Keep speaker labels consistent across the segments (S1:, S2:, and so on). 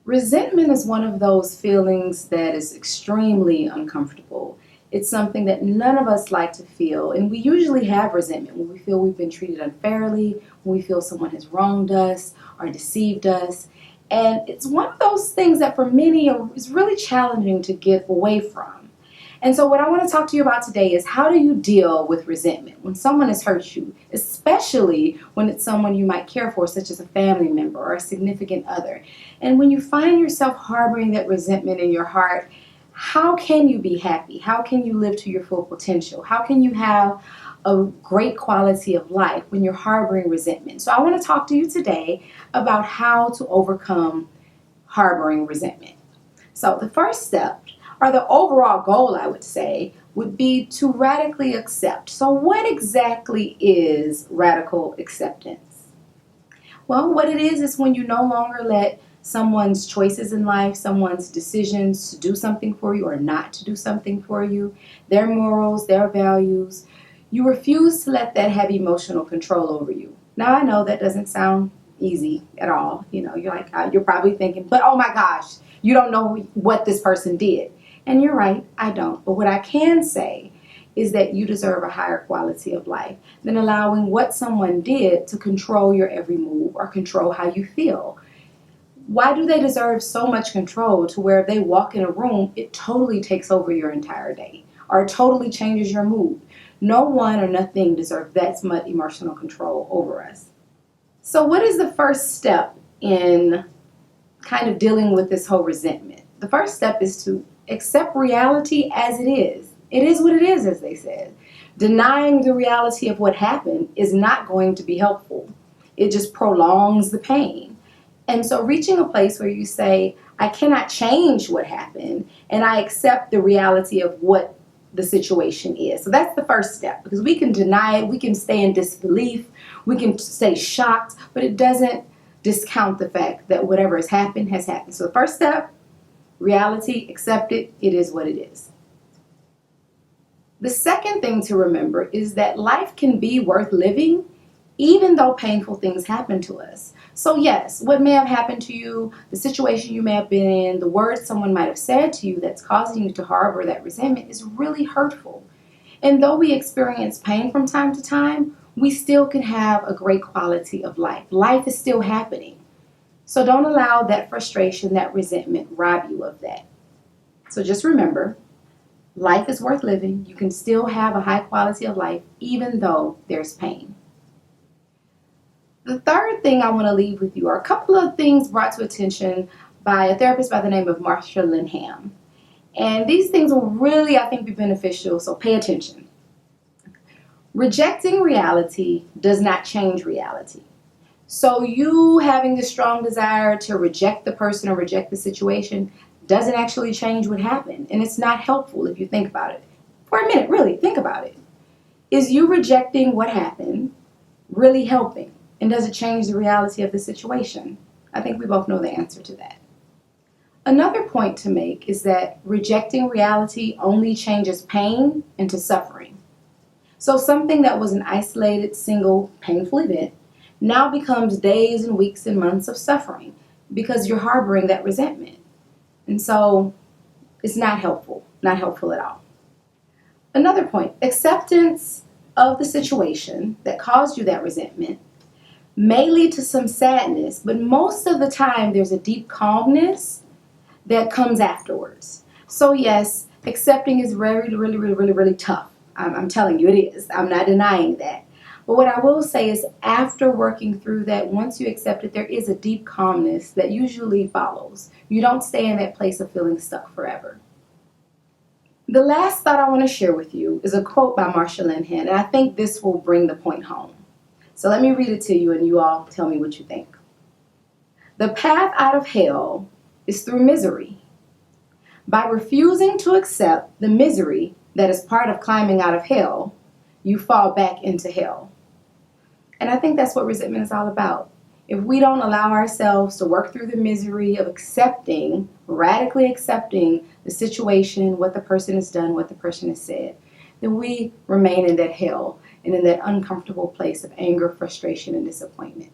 S1: Resentment is one of those feelings that is extremely uncomfortable. It's something that none of us like to feel, and we usually have resentment when we feel we've been treated unfairly, when we feel someone has wronged us or deceived us. And it's one of those things that for many is really challenging to get away from. And so, what I want to talk to you about today is how do you deal with resentment when someone has hurt you, especially when it's someone you might care for, such as a family member or a significant other. And when you find yourself harboring that resentment in your heart, how can you be happy? How can you live to your full potential? How can you have a great quality of life when you're harboring resentment? So, I want to talk to you today about how to overcome harboring resentment. So, the first step, or the overall goal, I would say, would be to radically accept. So, what exactly is radical acceptance? Well, what it is when you no longer let someone's choices in life, someone's decisions to do something for you or not to do something for you, their morals, their values, you refuse to let that have emotional control over you. Now, I know that doesn't sound easy at all. You're like, you're probably thinking, but oh my gosh, you don't know what this person did. And you're right, I don't. But what I can say is that you deserve a higher quality of life than allowing what someone did to control your every move or control how you feel. Why do they deserve so much control to where if they walk in a room, it totally takes over your entire day or it totally changes your mood? No one or nothing deserves that much emotional control over us. So what is the first step in kind of dealing with this whole resentment? The first step is to accept reality as it is. It is what it is, as they said. Denying the reality of what happened is not going to be helpful. It just prolongs the pain. And so reaching a place where you say, I cannot change what happened, and I accept the reality of what the situation is. So that's the first step, because we can deny it, we can stay in disbelief, we can stay shocked, but it doesn't discount the fact that whatever has happened has happened. So the first step, reality, accept it, it is what it is. The second thing to remember is that life can be worth living even though painful things happen to us. So yes, what may have happened to you, the situation you may have been in, the words someone might have said to you that's causing you to harbor that resentment is really hurtful. And though we experience pain from time to time, we still can have a great quality of life. Life is still happening. So don't allow that frustration, that resentment rob you of that. So just remember, life is worth living. You can still have a high quality of life even though there's pain. The third thing I want to leave with you are a couple of things brought to attention by a therapist by the name of Marsha Linham. And these things will really, I think, be beneficial, so pay attention. Rejecting reality does not change reality. So you having the strong desire to reject the person or reject the situation doesn't actually change what happened. And it's not helpful if you think about it. For a minute, really, think about it. Is you rejecting what happened really helping? And does it change the reality of the situation? I think we both know the answer to that. Another point to make is that rejecting reality only changes pain into suffering. So something that was an isolated, single, painful event now becomes days and weeks and months of suffering because you're harboring that resentment. And so it's not helpful at all. Another point, acceptance of the situation that caused you that resentment may lead to some sadness, but most of the time there's a deep calmness that comes afterwards. So yes, accepting is really tough. I'm telling you, it is. I'm not denying that. But what I will say is after working through that, once you accept it, there is a deep calmness that usually follows. You don't stay in that place of feeling stuck forever. The last thought I want to share with you is a quote by Marsha Linham, and I think this will bring the point home. So let me read it to you and you all tell me what you think. The path out of hell is through misery. By refusing to accept the misery that is part of climbing out of hell, you fall back into hell. And I think that's what resentment is all about. If we don't allow ourselves to work through the misery of accepting, radically accepting the situation, what the person has done, what the person has said, then we remain in that hell and in that uncomfortable place of anger, frustration, and disappointment.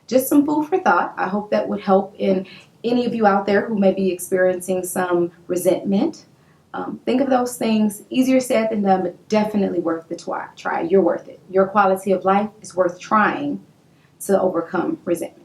S1: Just some food for thought. I hope that would help in Any of you out there who may be experiencing some resentment, think of those things. Easier said than done, but definitely worth the try. You're worth it. Your quality of life is worth trying to overcome resentment.